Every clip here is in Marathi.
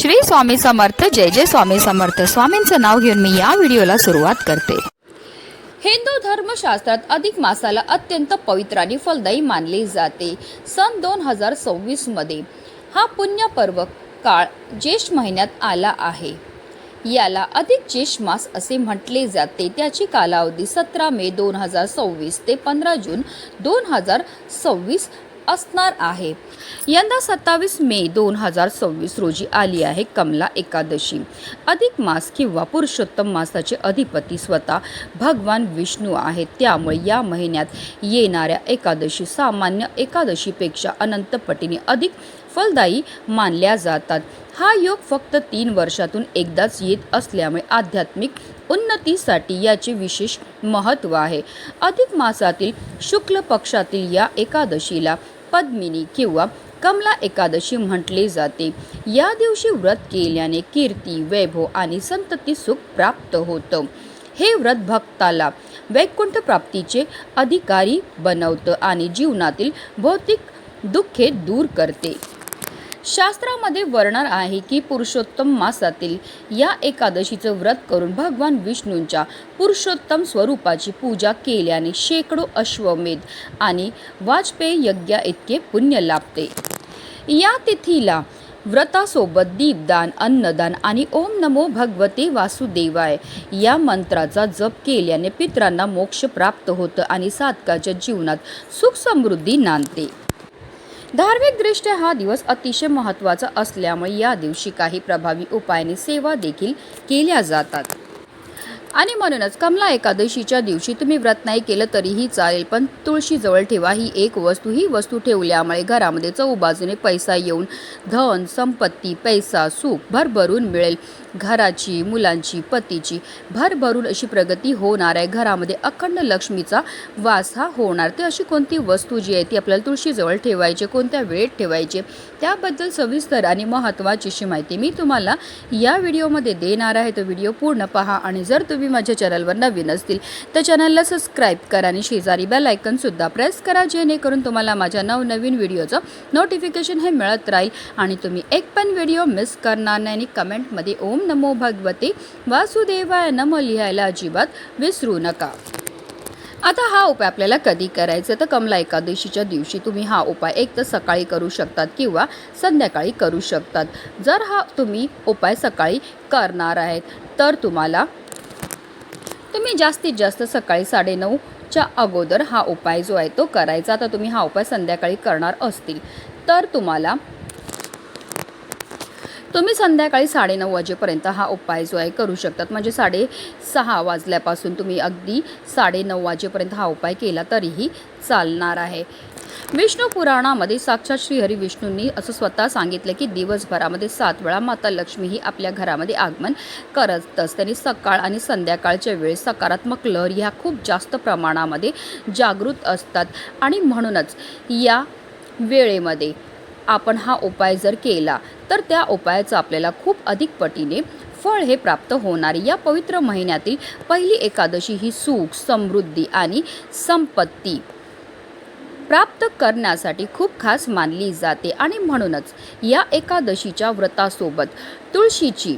श्री स्वामी समर्थ. जय जय स्वामी समर्थ. स्वामींचं नाव घेऊन मी या व्हिडिओला सुरुवात करते. हिंदू धर्मशास्त्रात अधिक मासाला अत्यंत पवित्र आणि फलदायी मानले जाते. सन 2026 मध्ये हा पुण्यपर्व काळ ज्येष्ठ महिन्यात आला आहे. याला अधिक ज्येष्ठ मास असे म्हटले जाते. त्याची कालावधी 17 मे 2026 ते 15 जून 2026 असणार आहे. यंदा 27 मे 2026 रोजी आली आहे कमला एकादशी. अधिक मास किंवा पुरुषोत्तम मासाचे अधिपती स्वतः भगवान विष्णू आहेत. त्यामुळे या महिन्यात येणाऱ्या एकादशी सामान्य एकादशीपेक्षा अनंत पटीने अधिक फलदायी मानल्या जातात. हा योग फक्त 3 वर्षातून एकदाच येत असल्यामुळे आध्यात्मिक उन्नतीसाठी याचे विशेष महत्त्व आहे. अधिक मासातील शुक्ल पक्षातील या एकादशीला पद्मिनी किंवा कमला एकादशी म्हटले जाते. या दिवशी व्रत केल्याने कीर्ती, वैभव आणि संतती सुख प्राप्त होतं. हे व्रत भक्ताला वैकुंठ प्राप्तीचे अधिकारी बनवतं आणि जीवनातील भौतिक दुःखे दूर करते. शास्त्रामध्ये वर्णन आहे की पुरुषोत्तम मासातील या एकादशीचं व्रत करून भगवान विष्णूंच्या पुरुषोत्तम स्वरूपाची पूजा केल्याने शेकडो अश्वमेध आणि वाजपेयी यज्ञ इतके पुण्य लाभते. या तिथीला व्रतासोबत दीपदान, अन्नदान आणि ओम नमो भगवते वासुदेवाय या मंत्राचा जप केल्याने पितरांना मोक्ष प्राप्त होतं आणि साधकाच्या जीवनात सुख समृद्धी नांदते. धार्मिकदृष्ट्या हा दिवस अतिशय महत्त्वाचा असल्यामुळे या दिवशी काही प्रभावी उपायाने सेवा देखील केल्या जातात. आणि म्हणूनच कमला एकादशीच्या दिवशी तुम्ही व्रत नाही केलं तरीही चालेल, पण तुळशी जवळ ठेवा ही वस्तू ठेवल्यामुळे घरामध्ये चहूबाजूने पैसा येऊन धन, संपत्ती, पैसा, सुख भरभरून मिळेल. घराची, मुलांची, पतीची भरभरून अशी प्रगती होणार आहे. घरामध्ये अखंड लक्ष्मीचा वास हा होणार. ते अशी कोणती वस्तू जी आहे ती आपल्याला तुळशीजवळ ठेवायची, कोणत्या वेळेत ठेवायचे त्याबद्दल सविस्तर आणि महत्त्वाची अशी माहिती मी तुम्हाला या व्हिडिओमध्ये देणार आहे. तो व्हिडिओ पूर्ण पहा आणि जर तुम्ही माझ्या चॅनलवर नवीन असतील तर चॅनलला सबस्क्राईब करा आणि शेजारी बेल आयकॉनसुद्धा प्रेस करा, जेणेकरून तुम्हाला माझ्या नवनवीन व्हिडिओचं नोटिफिकेशन हे मिळत राहील आणि तुम्ही एक पण व्हिडिओ मिस करणार नाही. आणि कमेंटमध्ये ओम नमो भगवते वासुदेवाय नमः लिहायला अजिबात विसरू नका. आता हा उपाय आपल्याला कधी करायचा तर कमला एकादशीच्या दिवशी तुम्ही हा उपाय एक तर सकाळी करू शकतात किंवा संध्याकाळी करू शकतात. जर हा तुम्ही उपाय सकाळी करणार आहेत तर तुम्ही जास्तीत जास्त सकाळी 9:30च्या अगोदर हा उपाय जो आहे तो करायचा. आता तुम्ही हा उपाय संध्याकाळी करणार असतील तर तुम्ही संध्याकाळी 9:30 वाजेपर्यंत हा उपाय जो आहे करू शकतात. म्हणजे 6:30 वाजल्यापासून तुम्ही अगदी 9:30 वाजेपर्यंत हा उपाय केला तरीही चालणार आहे. विष्णू पुराणामध्ये साक्षात श्री हरी विष्णूंनी असं स्वतः सांगितलं की दिवसभरामध्ये 7 वेळा माता लक्ष्मी ही आपल्या घरामध्ये आगमन करत असते. त्यांनी सकाळ आणि संध्याकाळच्या वेळेस सकारात्मक लहरी ह्या खूप जास्त प्रमाणामध्ये जागृत असतात आणि म्हणूनच या वेळेमध्ये आपण हा उपाय जर केला तर त्या उपायाचं आपल्याला खूप अधिक पटीने फळ हे प्राप्त होणार. या पवित्र महिन्यातील पहिली एकादशी ही सुख, समृद्धी आणि संपत्ती प्राप्त करण्यासाठी खूप खास मानली जाते आणि म्हणूनच या एकादशीच्या व्रतासोबत तुळशीची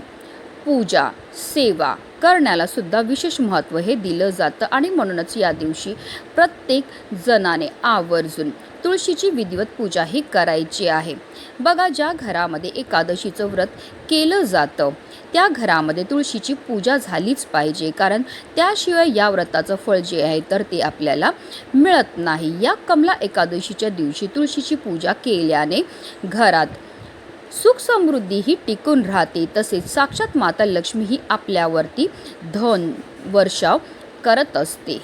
पूजा, सेवा करण्याला सुद्धा विशेष महत्त्व हे दिलं जातं आणि म्हणूनच या दिवशी प्रत्येक जणाने आवर्जून तुळशीची विधिवत पूजा ही करायची आहे. बघा, ज्या घरामध्ये एकादशीचं व्रत केलं जातं त्या घरामध्ये तुळशीची पूजा झालीच पाहिजे, कारण त्याशिवाय या व्रताचं फळ जे आहे तर ते आपल्याला मिळत नाही. या कमला एकादशीच्या दिवशी तुळशीची पूजा केल्याने घरात सुख समृद्धी ही टिकून राहते. तसेच साक्षात माता लक्ष्मी ही आपल्यावरती धन वर्षाव करत असते.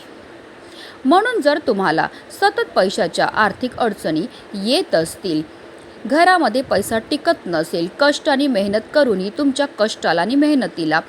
म्हणून जर तुम्हाला सतत पैशाच्या आर्थिक अडचणी येत असतील, घरामध्ये पैसा टिकत नसेल, कष्ट आणि मेहनत करूनही तुमच्या कष्टाला आणि मेहनतीला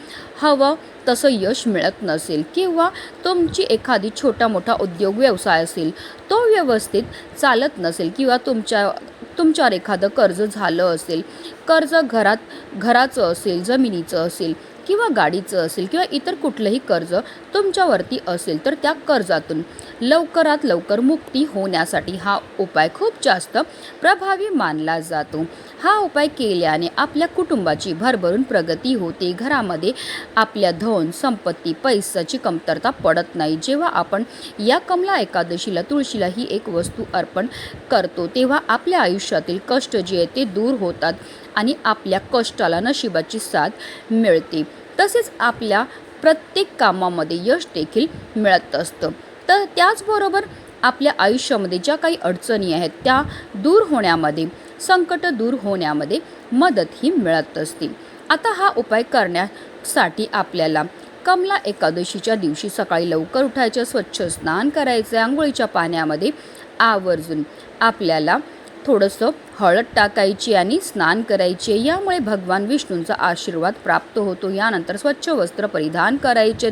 हवं तसं यश मिळत नसेल किंवा तुमची एखादी छोटा मोठा उद्योग व्यवसाय असेल तो व्यवस्थित चालत नसेल किंवा तुमच्यावर एखादं कर्ज झालं असेल, कर्ज घराचं असेल, जमिनीचं असेल किंवा गाडीचं असेल किंवा इतर कुठलंही कर्ज तुमच्यावरती असेल तर त्या कर्जातून लवकरात लवकर मुक्ती होण्यासाठी हा उपाय खूप जास्त प्रभावी मानला जातो. हा उपाय केल्याने आपल्या कुटुंबाची भरभरून प्रगती होते. घरामध्ये आपल्या धन संपत्ती पैशाची कमतरता पडत नाही. जेव्हा आपण या कमला एकादशीला तुळशीला ही एक वस्तू अर्पण करतो तेव्हा आपल्या आयुष्यातील कष्ट जे आहे ते दूर होतात आणि आपल्या कष्टाला नशिबाची साथ मिळते. तसेच आपल्या प्रत्येक कामामध्ये यश देखील मिळत असतं. तर त्याचबरोबर आपल्या आयुष्यामध्ये ज्या काही अडचणी आहेत त्या दूर होण्यामध्ये संकट दूर होण्यामध्ये मदतही मिळत असते. आता हा उपाय करण्यासाठी आपल्याला कमला एकादशीच्या दिवशी सकाळी लवकर उठायचं, स्वच्छ स्नान करायचं, आंघोळीच्या पाण्यामध्ये आवर्जून आपल्याला थोडंसं हळद टाकायची आणि स्नान करायचे. यामुळे भगवान विष्णूंचा आशीर्वाद प्राप्त होतो. यानंतर स्वच्छ वस्त्र परिधान करायचे.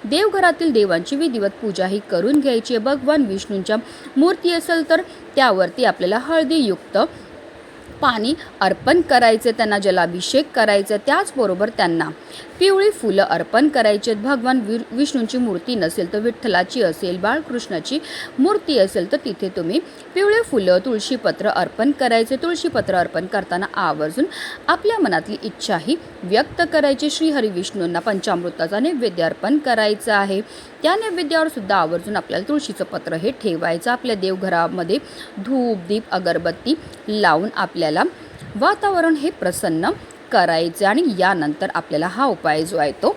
देवघरातील देवांची विधिवत पूजाही करून घ्यायची. भगवान विष्णूंच्या मूर्ती असेल तर त्यावरती आपल्याला हळदीयुक्त पाणी अर्पण करायचे, त्यांना जलाभिषेक करायचा. त्याचबरोबर त्यांना पिवळी फुलं अर्पण करायचे. भगवान विष्णूंची मूर्ती नसेल तर विठ्ठलाची असेल, बाळकृष्णाची मूर्ती असेल तर तिथे तुम्ही पिवळे फुलं तुळशीपत्र अर्पण करायचे. तुळशीपत्र अर्पण करताना आवर्जून आपल्या मनातली इच्छाही व्यक्त करायची. श्रीहरी विष्णूंना पंचामृताचा नैवेद्य अर्पण करायचा आहे. त्या नैवेद्यावर सुद्धा आवर्जून आपल्याला तुळशीचं पत्र हे ठेवायचं. आपल्या देवघरामध्ये धूप दीप अगरबत्ती लावून आपल्याला वातावरण हे प्रसन्न करायचे आणि यानंतर आपल्याला हा उपाय जो आहे तो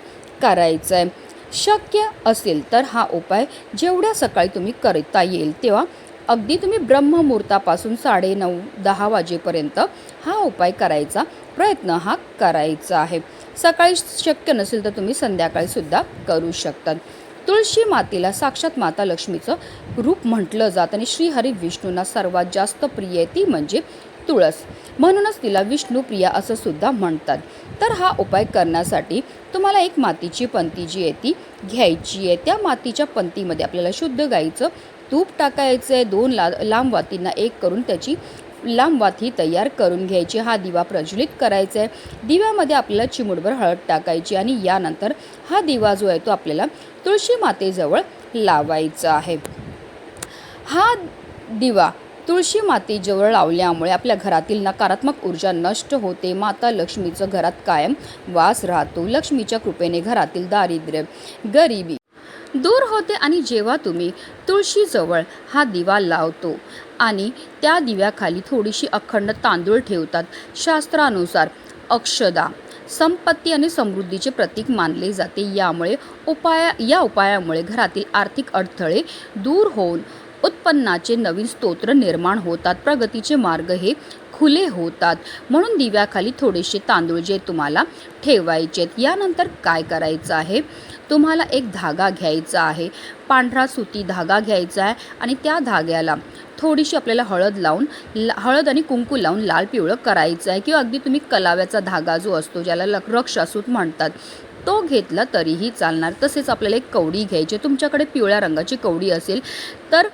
करायचा आहे. शक्य असेल तर हा उपाय जेवढ्या सकाळी तुम्ही करता येईल तेव्हा अगदी तुम्ही ब्रह्ममुहूर्तापासून 9:30-10 वाजेपर्यंत हा उपाय करायचा प्रयत्न हा करायचा आहे. सकाळी शक्य नसेल तर तुम्ही संध्याकाळी सुद्धा करू शकतात. तुळशी मातेला साक्षात माता लक्ष्मीचं रूप म्हटलं जातं आणि श्रीहरी विष्णूंना सर्वात जास्त प्रिय ती म्हणजे तुळस, म्हणूनच तिला विष्णुप्रिया असं सुद्धा म्हणतात. तर हा उपाय करण्यासाठी तुम्हाला एक मातीची पंती जी आहे ती घ्यायची आहे. त्या मातीच्या पंतीमध्ये आपल्याला शुद्ध गाईचं तूप टाकायचं आहे. 2 लांब वातींना एक करून त्याची लांब वाती तयार करून घ्यायची. हा दिवा प्रज्वलित करायचा आहे. दिव्यामध्ये आपल्याला चिमूटभर हळद टाकायची आणि यानंतर हा दिवा जो आहे तो आपल्याला तुळशी मातेजवळ लावायचा आहे. हा दिवा तुळशी मातेजवळ लावल्यामुळे आपल्या घरातील नकारात्मक ऊर्जा नष्ट होते. माता लक्ष्मीचं घरात कायम वास राहतो. लक्ष्मीच्या कृपेने घरातील दारिद्र्य गरिबी दूर होते आणि जेव्हा तुम्ही तुळशीजवळ हा दिवा लावतो आणि त्या दिव्याखाली थोडीशी अखंड तांदूळ ठेवतात, शास्त्रानुसार अक्षदा संपत्ती आणि समृद्धीचे प्रतीक मानले जाते. या उपायामुळे घरातील आर्थिक अडथळे दूर होऊन उत्पन्नाचे नवीन स्तोत्र निर्माण होतात. प्रगतीचे मार्ग हे खुले होतात. म्हणून दिव्याखाली थोडेसे तांदूळ जे तुम्हाला ठेवायचे. यानंतर काय करायचं आहे, तुम्हाला एक धागा घ्यायचा आहे. पांढरा सुती धागा घ्यायचा आहे आणि त्या धाग्याला थोडीशी आपल्याला हळद आणि कुंकू लावून लाल पिवळं करायचं आहे. किंवा अगदी तुम्ही कलाव्याचा धागा जो असतो ज्याला रक्षासूत म्हणतात तो घेतला तरीही चालणार. तसेच आपल्याला एक कवडी घ्यायची. तुमच्याकडे पिवळ्या रंगाची कवडी असेल तर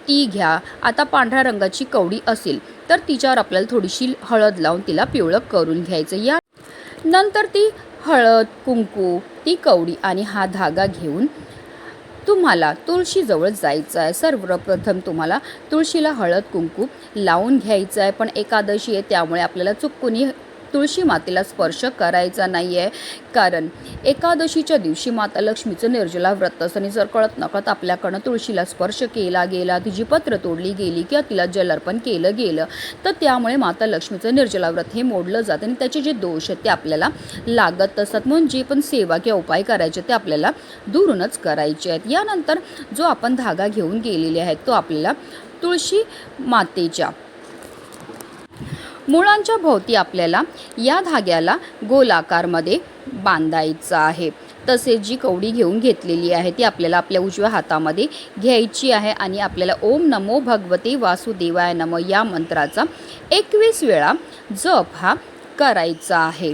ती घ्या. आता पांढऱ्या रंगाची कवडी असेल तर तिच्यावर आपल्याला थोडीशी हळद लावून तिला पिवळं करून घ्यायचं. या नंतर ती हळद कुंकू ती कवडी आणि हा धागा घेऊन तुम्हाला तुळशीजवळ जायचं आहे. सर्वप्रथम तुम्हाला तुळशीला हळद कुंकू लावून घ्यायचं आहे. पण एकादशी आहे त्यामुळे आपल्याला चुकूनही तुळशी मातेला स्पर्श करायचा नाही आहे. कारण एकादशीच्या दिवशी माता लक्ष्मीचं निर्जला व्रत असतं आणि जर कळत नकळत आपल्याकडनं तुळशीला स्पर्श केला गेला, तिची पत्र तोडली गेली किंवा तिला जल अर्पण केलं गेलं तर त्यामुळे माता लक्ष्मीचं निर्जला व्रत हे मोडलं जातं आणि त्याचे जे दोष आहेत ते आपल्याला लागत असतात. म्हणून जे पण सेवा किंवा उपाय करायचे ते आपल्याला दुरूनच करायचे आहेत. यानंतर जो आपण धागा घेऊन गेलेले आहेत तो आपल्याला तुळशी मातेच्या मुळांच्या भोवती आपल्याला या धाग्याला गोलाकारमध्ये बांधायचं आहे. तसेच जी कवडी घेऊन घेतलेली आहे ती आपल्याला आपल्या उजव्या हातामध्ये घ्यायची आहे आणि आपल्याला ओम नमो भगवते वासुदेवाय नमः या मंत्राचा 21 वेळा जप हा करायचा आहे.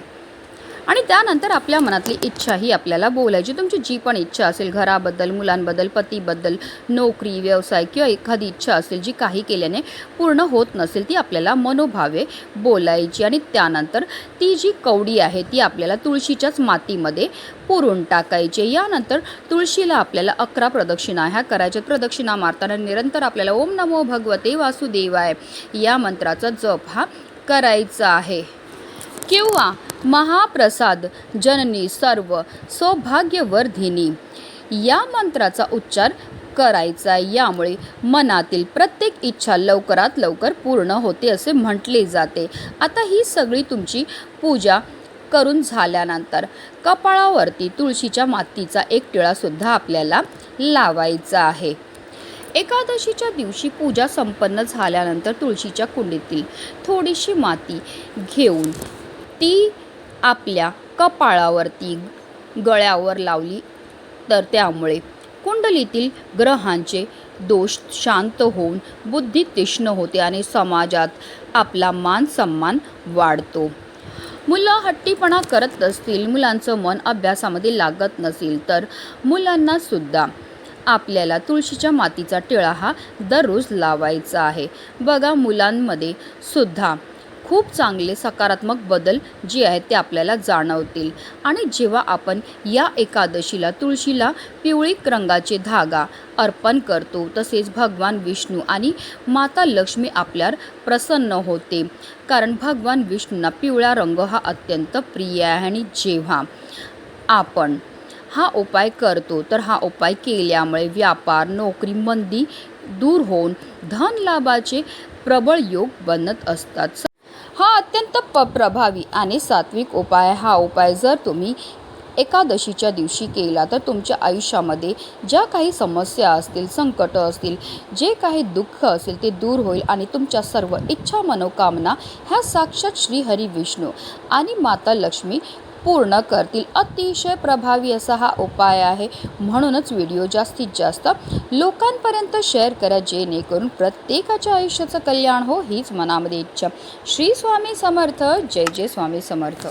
आणि त्यानंतर आपल्या मनातली इच्छा ही आपल्याला बोलायची. तुमची जी पण इच्छा असेल घराबद्दल, मुलांबद्दल, पतीबद्दल, नोकरी, व्यवसाय किंवा एखादी इच्छा असेल जी काही केल्याने पूर्ण होत नसेल ती आपल्याला मनोभावे बोलायची. आणि त्यानंतर ती जी कवडी आहे ती आपल्याला तुळशीच्याच मातीमध्ये पुरून टाकायची. यानंतर तुळशीला आपल्याला 11 प्रदक्षिणा ह्या करायच्या. प्रदक्षिणा मारताना निरंतर आपल्याला ओम नमो भगवते वासुदेवाय या मंत्राचा जप हा करायचा आहे. किंवा महाप्रसाद जननी सर्व सौभाग्यवर्धिनी या मंत्राचा उच्चार करायचा. यामुळे मनातील प्रत्येक इच्छा लवकरात लवकर पूर्ण होते असे म्हटले जाते. आता ही सगळी तुमची पूजा करून झाल्यानंतर कपाळावरती तुळशीच्या मातीचा एक टिळासुद्धा आपल्याला लावायचा आहे. एकादशीच्या दिवशी पूजा संपन्न झाल्यानंतर तुळशीच्या कुंडीतील थोडीशी माती घेऊन ती आपल्या कपाळावरती गळ्यावर लावली तर त्यामुळे कुंडलीतील ग्रहांचे दोष शांत होऊन बुद्धी तीक्ष्ण होते आणि समाजात आपला मान सन्मान वाढतो. मुलं हट्टीपणा करत असतील, मुलांचं मन अभ्यासामध्ये लागत नसेल तर मुलांना सुद्धा आपल्याला तुळशीच्या मातीचा टिळा हा दररोज लावायचा आहे. बघा मुलांमध्ये सुद्धा खूप चांगले सकारात्मक बदल जे आहेत ते आपल्याला जाणवतील. आणि जेव्हा आपण या एकादशीला तुळशीला पिवळी रंगाचे धागा अर्पण करतो तसेच भगवान विष्णू आणि माता लक्ष्मी आपल्यावर प्रसन्न होते. कारण भगवान विष्णूंना पिवळा रंग हा अत्यंत प्रिय आहे. आणि जेव्हा आपण हा उपाय करतो तर हा उपाय केल्यामुळे व्यापार, नोकरी, मंदी दूर होऊन धन लाभाचे प्रबळ योग बनत असतात. हा अत्यंत प्रभावी आणि सात्विक उपाय. हा उपाय जर तुम्ही एकादशीच्या दिवशी केला तर तुमच्या आयुष्यामध्ये ज्या काही समस्या असतील, संकट असतील, जे काही दुःख असेल ते दूर होईल आणि तुमच्या सर्व इच्छा मनोकामना ह्या साक्षात श्री हरी विष्णू आणि माता लक्ष्मी पूर्ण करतील. अतिशय प्रभावी असा हा उपाय आहे. म्हणूनच व्हिडिओ जास्तीत जास्त लोकांपर्यंत शेअर करा जेणेकरून प्रत्येकाच्या आयुष्याचं कल्याण हो हीच मनामध्ये इच्छा. श्री स्वामी समर्थ. जय जय स्वामी समर्थ.